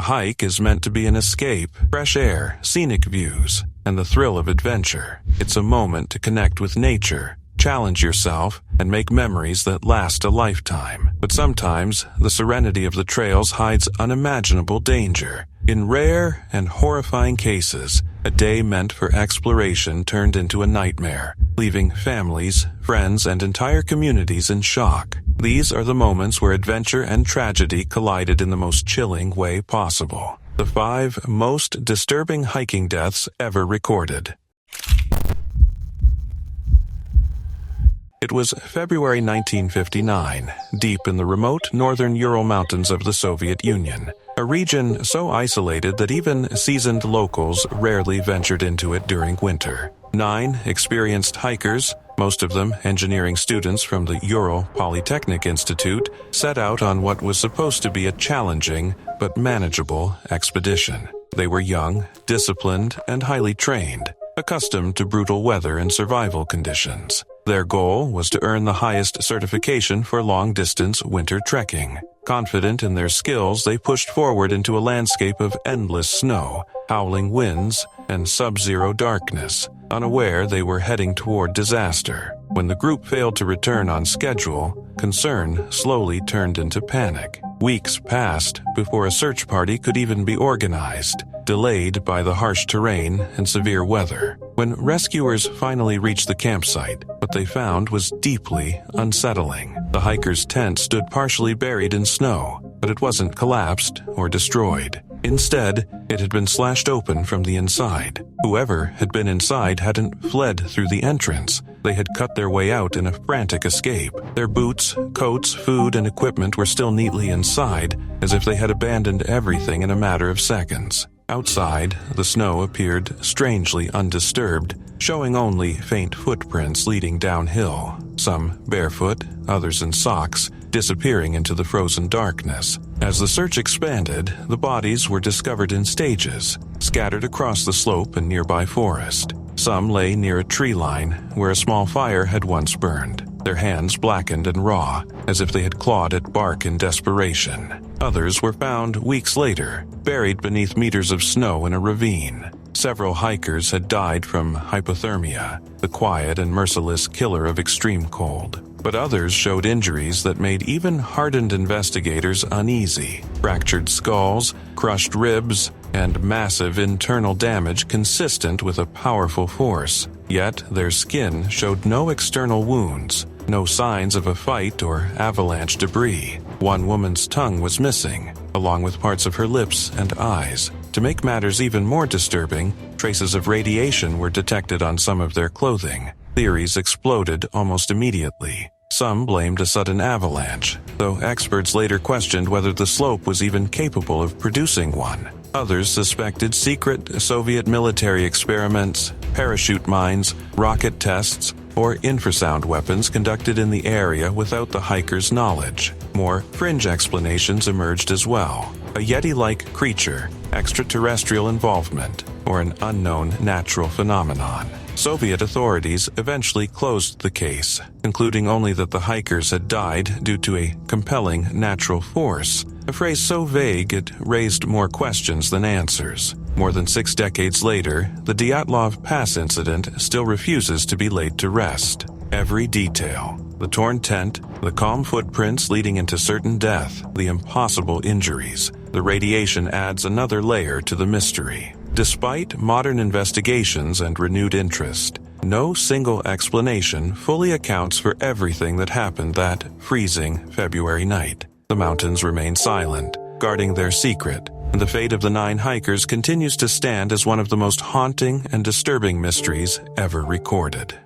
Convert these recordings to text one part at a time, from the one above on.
hike is meant to be an escape, fresh air, scenic views, and the thrill of adventure. It's a moment to connect with nature, challenge yourself, and make memories that last a lifetime. But sometimes, the serenity of the trails hides unimaginable danger. In rare and horrifying cases, a day meant for exploration turned into a nightmare, leaving families, friends, and entire communities in shock. These are the moments where adventure and tragedy collided in the most chilling way possible. The 5 most disturbing hiking deaths ever recorded. It was February 1959, deep in the remote northern Ural Mountains of the Soviet Union, a region so isolated that even seasoned locals rarely ventured into it during winter. 9 experienced hikers, most of them engineering students from the Ural Polytechnic Institute, set out on what was supposed to be a challenging but manageable expedition. They were young, disciplined, and highly trained, accustomed to brutal weather and survival conditions. Their goal was to earn the highest certification for long-distance winter trekking. Confident in their skills, they pushed forward into a landscape of endless snow, howling winds, and sub-zero darkness, unaware they were heading toward disaster. When the group failed to return on schedule, concern slowly turned into panic. Weeks passed before a search party could even be organized, delayed by the harsh terrain and severe weather. When rescuers finally reached the campsite, what they found was deeply unsettling. The hikers' tent stood partially buried in snow, but it wasn't collapsed or destroyed. Instead, it had been slashed open from the inside. Whoever had been inside hadn't fled through the entrance. They had cut their way out in a frantic escape. Their boots, coats, food, and equipment were still neatly inside, as if they had abandoned everything in a matter of seconds. Outside, the snow appeared strangely undisturbed, showing only faint footprints leading downhill, some barefoot, others in socks, disappearing into the frozen darkness. As the search expanded, the bodies were discovered in stages, scattered across the slope and nearby forest. Some lay near a tree line where a small fire had once burned, their hands blackened and raw, as if they had clawed at bark in desperation. Others were found weeks later, buried beneath meters of snow in a ravine. Several hikers had died from hypothermia, the quiet and merciless killer of extreme cold. But others showed injuries that made even hardened investigators uneasy. Fractured skulls, crushed ribs, and massive internal damage consistent with a powerful force. Yet their skin showed no external wounds, no signs of a fight or avalanche debris. One woman's tongue was missing, along with parts of her lips and eyes. To make matters even more disturbing, traces of radiation were detected on some of their clothing. Theories exploded almost immediately. Some blamed a sudden avalanche, though experts later questioned whether the slope was even capable of producing one. Others suspected secret Soviet military experiments, parachute mines, rocket tests, or infrasound weapons conducted in the area without the hikers' knowledge. More fringe explanations emerged as well. A Yeti-like creature, extraterrestrial involvement, or an unknown natural phenomenon. Soviet authorities eventually closed the case, concluding only that the hikers had died due to a compelling natural force, a phrase so vague it raised more questions than answers. More than 6 decades later, the Dyatlov Pass incident still refuses to be laid to rest. Every detail, the torn tent, the calm footprints leading into certain death, the impossible injuries, the radiation adds another layer to the mystery. Despite modern investigations and renewed interest, no single explanation fully accounts for everything that happened that freezing February night. The mountains remain silent, guarding their secret, and the fate of the 9 hikers continues to stand as one of the most haunting and disturbing mysteries ever recorded.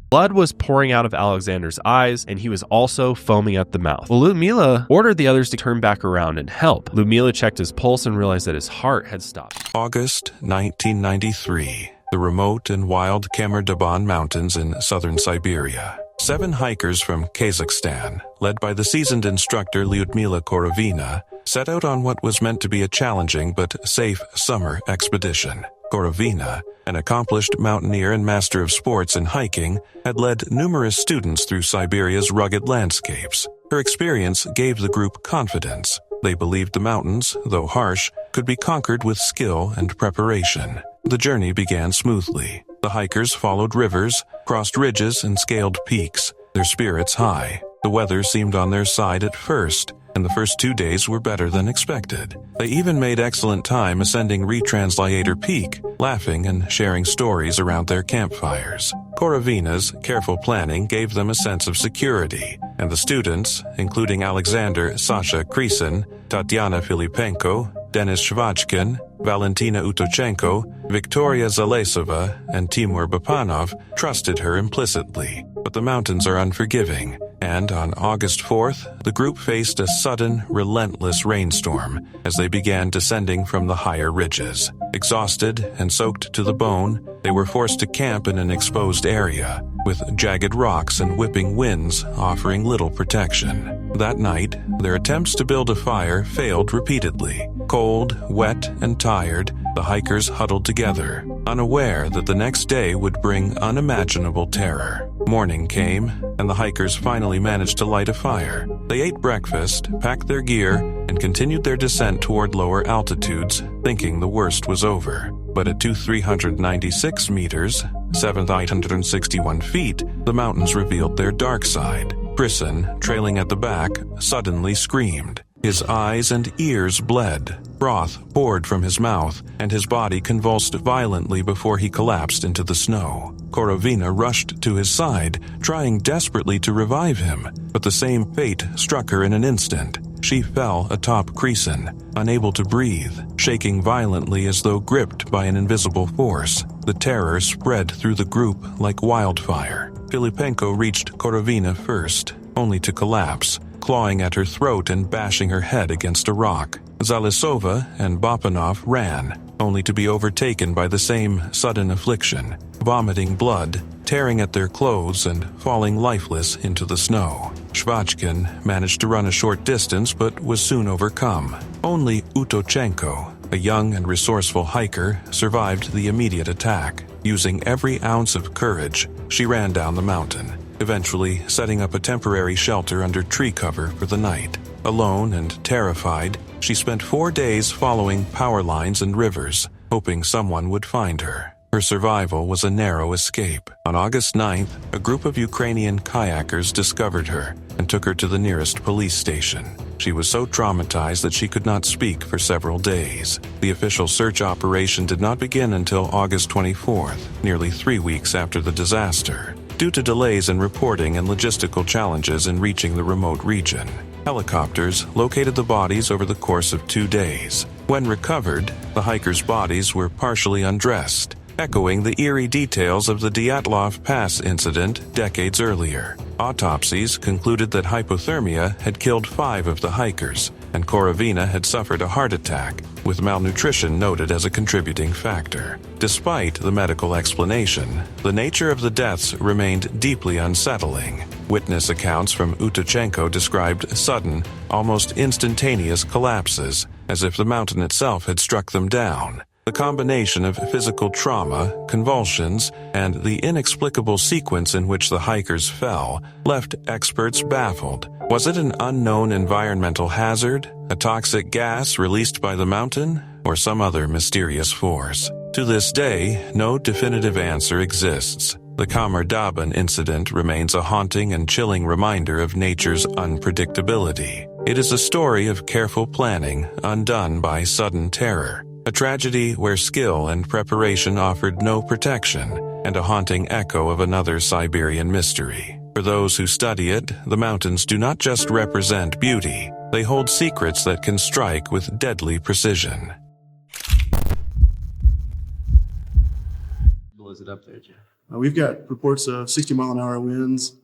Blood was pouring out of Alexander's eyes, and he was also foaming at the mouth. Ludmila ordered the others to turn back around and help. Ludmila checked his pulse and realized that his heart had stopped. August 1993, the remote and wild Khamar-Daban mountains in southern Siberia. 7 hikers from Kazakhstan, led by the seasoned instructor Lyudmila Korovina, set out on what was meant to be a challenging but safe summer expedition. Korovina, an accomplished mountaineer and master of sports in hiking, had led numerous students through Siberia's rugged landscapes. Her experience gave the group confidence. They believed the mountains, though harsh, could be conquered with skill and preparation. The journey began smoothly. The hikers followed rivers, crossed ridges, and scaled peaks, their spirits high. The weather seemed on their side at first, and the first 2 days were better than expected. They even made excellent time ascending Retranslator Peak, laughing and sharing stories around their campfires. Korovina's careful planning gave them a sense of security, and the students, including Alexander Sasha Krisin, Tatiana Filipenko, Denis Shvachkin, Valentina Utochenko, Victoria Zalesova, and Timur Bapanov, trusted her implicitly. But the mountains are unforgiving, and on August 4th, the group faced a sudden, relentless rainstorm as they began descending from the higher ridges. Exhausted and soaked to the bone, they were forced to camp in an exposed area, with jagged rocks and whipping winds offering little protection. That night, their attempts to build a fire failed repeatedly. Cold, wet, and tired, the hikers huddled together, unaware that the next day would bring unimaginable terror. Morning came, and the hikers finally managed to light a fire. They ate breakfast, packed their gear, and continued their descent toward lower altitudes, thinking the worst was over. But at 396 meters, 7,861 feet, the mountains revealed their dark side. Krisin, trailing at the back, suddenly screamed. His eyes and ears bled. Broth poured from his mouth, and his body convulsed violently before he collapsed into the snow. Korovina rushed to his side, trying desperately to revive him, but the same fate struck her in an instant. She fell atop Krisin, unable to breathe, shaking violently as though gripped by an invisible force. The terror spread through the group like wildfire. Filipenko reached Korovina first, only to collapse, clawing at her throat and bashing her head against a rock. Zalesova and Bapanov ran, only to be overtaken by the same sudden affliction, vomiting blood, tearing at their clothes, and falling lifeless into the snow. Shvachkin managed to run a short distance but was soon overcome. Only Utochenko, a young and resourceful hiker, survived the immediate attack. Using every ounce of courage, she ran down the mountain, eventually setting up a temporary shelter under tree cover for the night. Alone and terrified, she spent 4 days following power lines and rivers, hoping someone would find her. Her survival was a narrow escape. On August 9th, a group of Ukrainian kayakers discovered her and took her to the nearest police station. She was so traumatized that she could not speak for several days. The official search operation did not begin until August 24th, nearly 3 weeks after the disaster, due to delays in reporting and logistical challenges in reaching the remote region. Helicopters located the bodies over the course of 2 days. When recovered, the hikers' bodies were partially undressed, echoing the eerie details of the Dyatlov Pass incident decades earlier. Autopsies concluded that hypothermia had killed 5 of the hikers, and Korovina had suffered a heart attack, with malnutrition noted as a contributing factor. Despite the medical explanation, the nature of the deaths remained deeply unsettling. Witness accounts from Utochenko described sudden, almost instantaneous collapses, as if the mountain itself had struck them down. The combination of physical trauma, convulsions, and the inexplicable sequence in which the hikers fell left experts baffled. Was it an unknown environmental hazard, a toxic gas released by the mountain, or some other mysterious force? To this day, no definitive answer exists. The Khamar-Daban incident remains a haunting and chilling reminder of nature's unpredictability. It is a story of careful planning undone by sudden terror. A tragedy where skill and preparation offered no protection, and a haunting echo of another Siberian mystery. For those who study it, the mountains do not just represent beauty, they hold secrets that can strike with deadly precision. Blows it up there, Jeff. We've got reports of 60-mile-an-hour winds,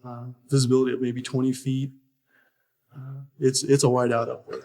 visibility of maybe 20 feet. It's a whiteout up there.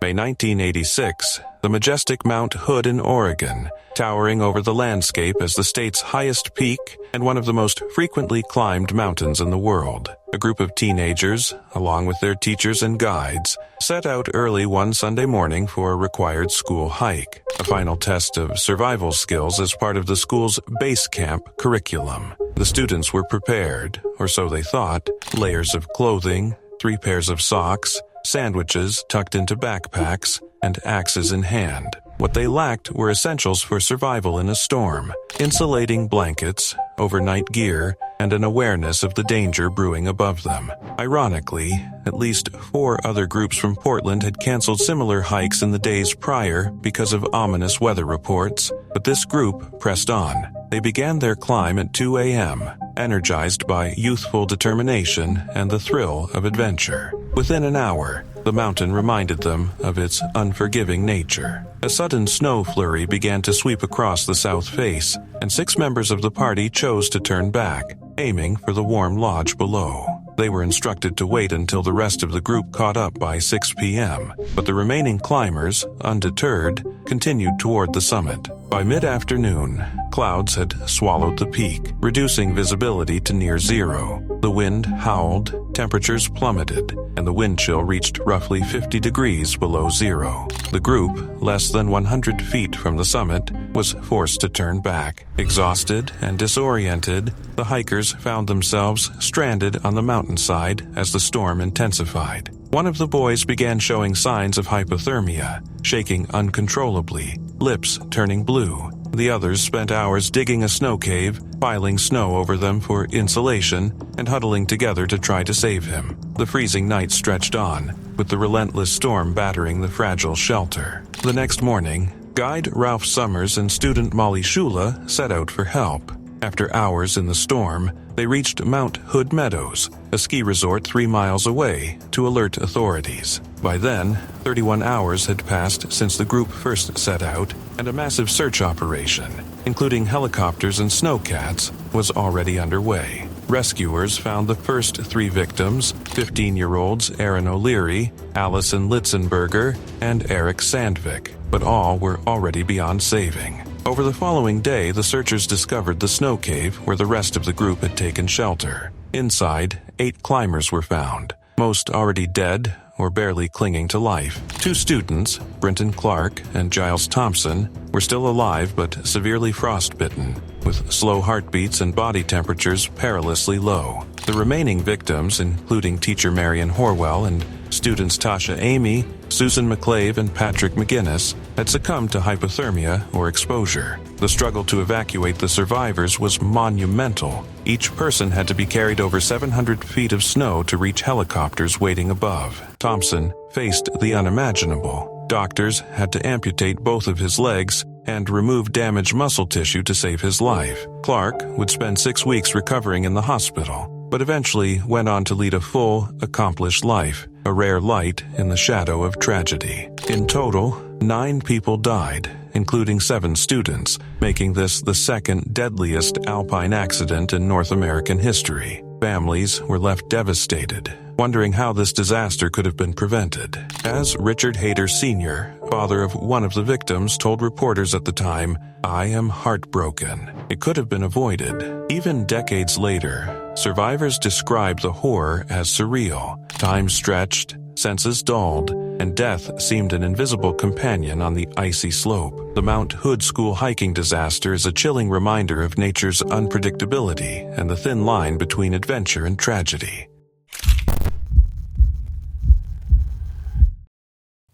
May 1986, the majestic Mount Hood in Oregon, towering over the landscape as the state's highest peak and one of the most frequently climbed mountains in the world. A group of teenagers, along with their teachers and guides, set out early one Sunday morning for a required school hike, a final test of survival skills as part of the school's base camp curriculum. The students were prepared, or so they thought, layers of clothing, 3 pairs of socks, sandwiches tucked into backpacks, and axes in hand. What they lacked were essentials for survival in a storm: insulating blankets, overnight gear, and an awareness of the danger brewing above them. Ironically, at least 4 other groups from Portland had canceled similar hikes in the days prior because of ominous weather reports, but this group pressed on. They began their climb at 2 a.m., energized by youthful determination and the thrill of adventure. Within an hour, the mountain reminded them of its unforgiving nature. A sudden snow flurry began to sweep across the south face, and 6 members of the party chose to turn back, aiming for the warm lodge below. They were instructed to wait until the rest of the group caught up by 6 p.m., but the remaining climbers, undeterred, continued toward the summit. By mid-afternoon, clouds had swallowed the peak, reducing visibility to near zero. The wind howled, temperatures plummeted, and the wind chill reached roughly 50 degrees below zero. The group, less than 100 feet from the summit, was forced to turn back. Exhausted and disoriented, the hikers found themselves stranded on the mountainside as the storm intensified. One of the boys began showing signs of hypothermia, shaking uncontrollably, lips turning blue. The others spent hours digging a snow cave, piling snow over them for insulation, and huddling together to try to save him. The freezing night stretched on, with the relentless storm battering the fragile shelter. The next morning, guide Ralph Summers and student Molly Shula set out for help. After hours in the storm, they reached Mount Hood Meadows, a ski resort 3 miles away, to alert authorities. By then, 31 hours had passed since the group first set out, and a massive search operation, including helicopters and snowcats, was already underway. Rescuers found the first 3 victims, 15-year-olds Aaron O'Leary, Allison Litzenberger, and Eric Sandvik, but all were already beyond saving. Over the following day, the searchers discovered the snow cave where the rest of the group had taken shelter. Inside, 8 climbers were found, most already dead or barely clinging to life. 2 students, Brenton Clark and Giles Thompson, were still alive but severely frostbitten, with slow heartbeats and body temperatures perilously low. The remaining victims, including teacher Marion Horwell and students Tasha Amy, Susan McClave, and Patrick McGinnis, had succumbed to hypothermia or exposure. The struggle to evacuate the survivors was monumental. Each person had to be carried over 700 feet of snow to reach helicopters waiting above. Thompson faced the unimaginable. Doctors had to amputate both of his legs and remove damaged muscle tissue to save his life. Clark would spend 6 weeks recovering in the hospital, but eventually went on to lead a full, accomplished life, a rare light in the shadow of tragedy. In total, 9 people died, including 7 students, making this the second deadliest alpine accident in North American history. Families were left devastated, wondering how this disaster could have been prevented. As Richard Hayter Sr., father of one of the victims, told reporters at the time, "I am heartbroken. It could have been avoided." Even decades later, survivors describe the horror as surreal. Time stretched, senses dulled, and death seemed an invisible companion on the icy slope. The Mount Hood school hiking disaster is a chilling reminder of nature's unpredictability and the thin line between adventure and tragedy.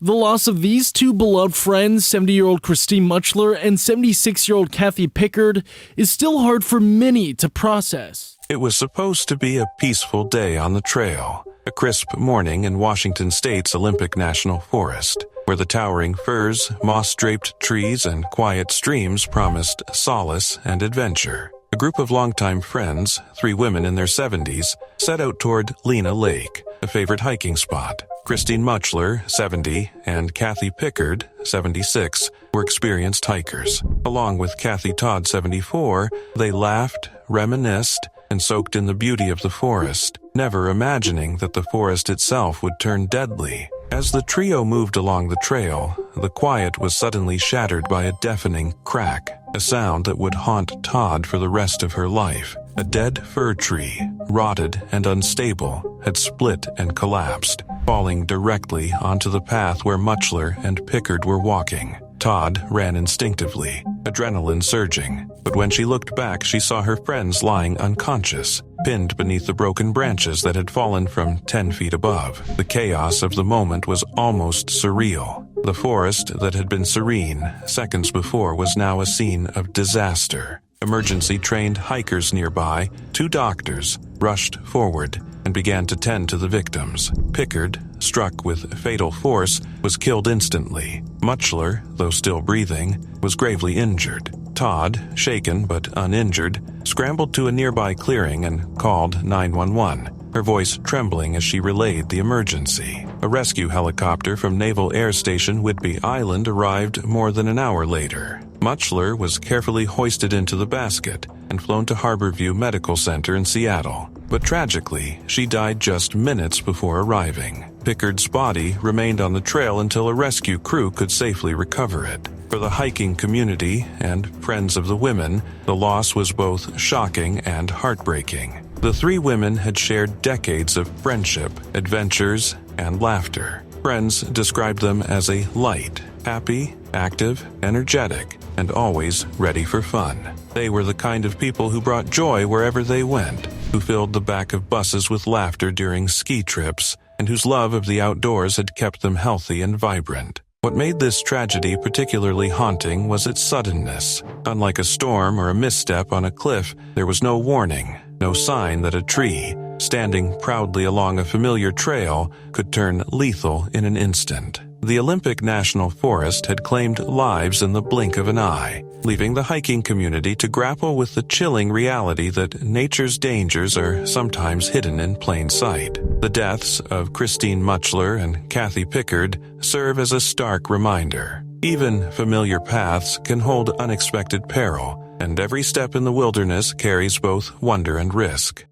The loss of these 2 beloved friends, 70-year-old Christine Muchler and 76-year-old Kathy Pickard, is still hard for many to process. It was supposed to be a peaceful day on the trail, a crisp morning in Washington State's Olympic National Forest, where the towering firs, moss-draped trees, and quiet streams promised solace and adventure. A group of longtime friends, 3 women in their 70s, set out toward Lena Lake, a favorite hiking spot. Christine Muchler, 70, and Kathy Pickard, 76, were experienced hikers. Along with Kathy Todd, 74, they laughed, reminisced, and soaked in the beauty of the forest, never imagining that the forest itself would turn deadly. As the trio moved along the trail, the quiet was suddenly shattered by a deafening crack, a sound that would haunt Todd for the rest of her life. A dead fir tree, rotted and unstable, had split and collapsed, falling directly onto the path where Muchler and Pickard were walking. Todd ran instinctively, adrenaline surging, but when she looked back, she saw her friends lying unconscious. pinned beneath the broken branches that had fallen from 10 feet above. The chaos of the moment was almost surreal. The forest that had been serene seconds before was now a scene of disaster. Emergency-trained hikers nearby, 2 doctors, rushed forward and began to tend to the victims. Pickard, struck with fatal force, was killed instantly. Muchler, though still breathing, was gravely injured. Todd, shaken but uninjured, scrambled to a nearby clearing and called 911, her voice trembling as she relayed the emergency. A rescue helicopter from Naval Air Station Whidbey Island arrived more than an hour later. Muchler was carefully hoisted into the basket and flown to Harborview Medical Center in Seattle. But tragically, she died just minutes before arriving. Pickard's body remained on the trail until a rescue crew could safely recover it. For the hiking community and friends of the women, the loss was both shocking and heartbreaking. The 3 women had shared decades of friendship, adventures, and laughter. Friends described them as a light, happy, active, energetic, and always ready for fun. They were the kind of people who brought joy wherever they went, who filled the back of buses with laughter during ski trips, and whose love of the outdoors had kept them healthy and vibrant. What made this tragedy particularly haunting was its suddenness. Unlike a storm or a misstep on a cliff, there was no warning, no sign that a tree, standing proudly along a familiar trail, could turn lethal in an instant. The Olympic National Forest had claimed lives in the blink of an eye, leaving the hiking community to grapple with the chilling reality that nature's dangers are sometimes hidden in plain sight. The deaths of Christine Muchler and Kathy Pickard serve as a stark reminder. Even familiar paths can hold unexpected peril, and every step in the wilderness carries both wonder and risk.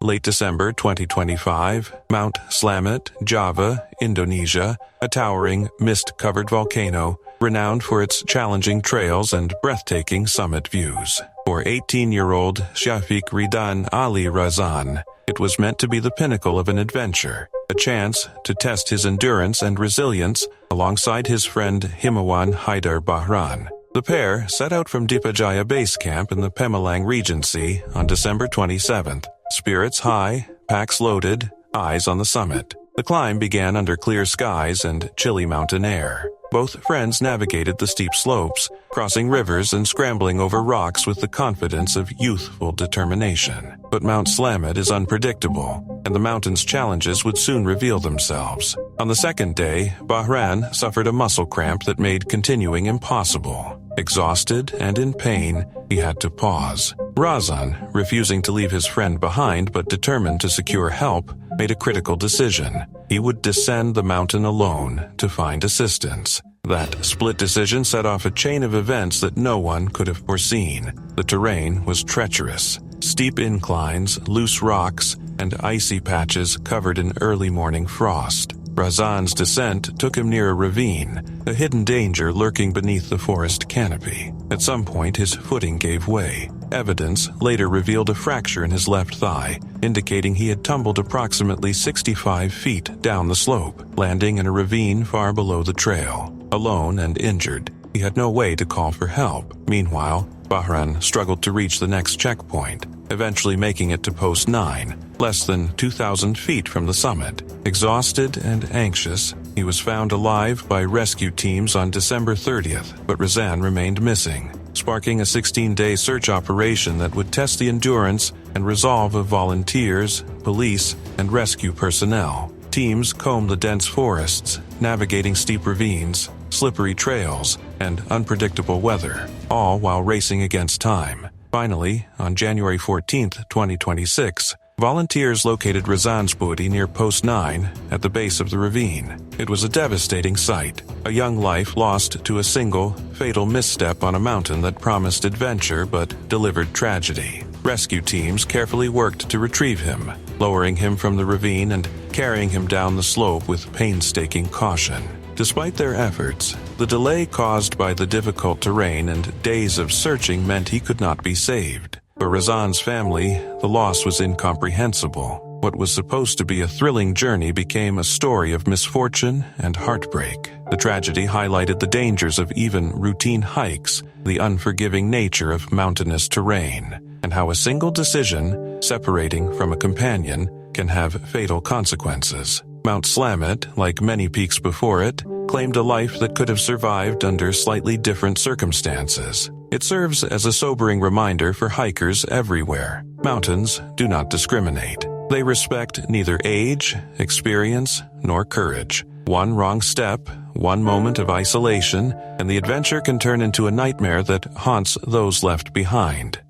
Late December 2025, Mount Slamet, Java, Indonesia, a towering, mist-covered volcano, renowned for its challenging trails and breathtaking summit views. For 18-year-old Shafiq Ridan Ali Razan, it was meant to be the pinnacle of an adventure, a chance to test his endurance and resilience alongside his friend Himawan Haidar Bahran. The pair set out from Dipajaya Base Camp in the Pemalang Regency on December 27th. Spirits high, packs loaded, eyes on the summit. The climb began under clear skies and chilly mountain air. Both friends navigated the steep slopes, crossing rivers and scrambling over rocks with the confidence of youthful determination. But Mount Slamet is unpredictable, and the mountain's challenges would soon reveal themselves. On the second day, Bahran suffered a muscle cramp that made continuing impossible. Exhausted and in pain, he had to pause. Razan, refusing to leave his friend behind but determined to secure help, made a critical decision. He would descend the mountain alone to find assistance. That split decision set off a chain of events that no one could have foreseen. The terrain was treacherous. Steep inclines, loose rocks, and icy patches covered in early morning frost. Razan's descent took him near a ravine, a hidden danger lurking beneath the forest canopy. At some point, his footing gave way. Evidence later revealed a fracture in his left thigh, indicating he had tumbled approximately 65 feet down the slope, landing in a ravine far below the trail. Alone and injured, he had no way to call for help. Meanwhile, Bahran struggled to reach the next checkpoint, eventually making it to Post 9, less than 2,000 feet from the summit. Exhausted and anxious, he was found alive by rescue teams on December 30th, but Razan remained missing, sparking a 16-day search operation that would test the endurance and resolve of volunteers, police, and rescue personnel. Teams combed the dense forests, navigating steep ravines, slippery trails, and unpredictable weather, all while racing against time. Finally, on January 14, 2026, volunteers located Razan's body near Post 9 at the base of the ravine. It was a devastating sight, a young life lost to a single, fatal misstep on a mountain that promised adventure but delivered tragedy. Rescue teams carefully worked to retrieve him, lowering him from the ravine and carrying him down the slope with painstaking caution. Despite their efforts, the delay caused by the difficult terrain and days of searching meant he could not be saved. For Razan's family, the loss was incomprehensible. What was supposed to be a thrilling journey became a story of misfortune and heartbreak. The tragedy highlighted the dangers of even routine hikes, the unforgiving nature of mountainous terrain, and how a single decision, separating from a companion, can have fatal consequences. Mount Slamet, like many peaks before it, claimed a life that could have survived under slightly different circumstances. It serves as a sobering reminder for hikers everywhere. Mountains do not discriminate. They respect neither age, experience, nor courage. One wrong step, one moment of isolation, and the adventure can turn into a nightmare that haunts those left behind.